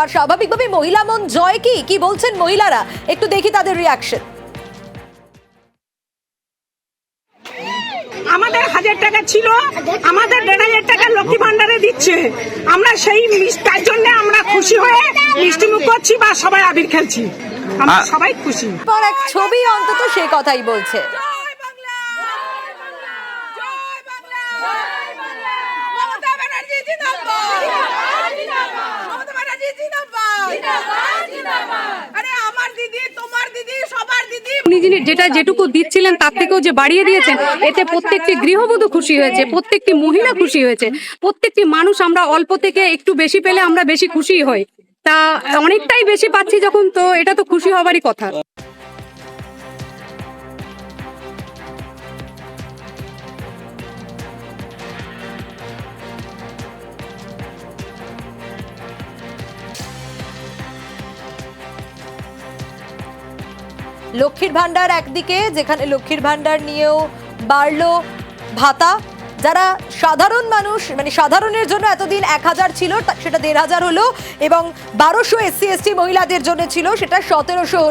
আর স্বাভাবিকভাবে মহিলা মন জয় কি বলছেন মহিলারা, একটু দেখি তাদের রিয়াকশন। আমাদের 1000 টাকা ছিল, আমাদের 1500 টাকা লক্ষ্মী ভান্ডারে দিচ্ছে। আমরা সেই তার জন্য আমরা খুশি হয়ে মিষ্টি মুখ করছি বা সবাই আবির খেলছি, আমরা সবাই খুশি। পর এক ছবি অন্তত সে কথাই বলছে। উনি যিনি যেটুকু দিচ্ছিলেন তার থেকেও যে বাড়িয়ে দিয়েছেন, এতে প্রত্যেকটি গৃহবধূ খুশি হয়েছে, প্রত্যেকটি মহিলা খুশি হয়েছে, প্রত্যেকটি মানুষ আমরা অল্প থেকে একটু বেশি পেলে আমরা বেশি খুশি হই। তা অনেকটাই বেশি পাচ্ছি যখন, তো এটা তো খুশি হবারই কথা। লক্ষ্মীর ভান্ডার একদিকে, যেখানে লক্ষ্মীর ভান্ডার নিয়েও বাড়লো ভাতা, যারা সাধারণ মানুষ মানে সাধারণের জন্য এতদিন 1000 ছিল সেটা 1500 হলো, এবং 1200 SC ST মহিলাদের জন্য ছিল সেটা 1700 হলো।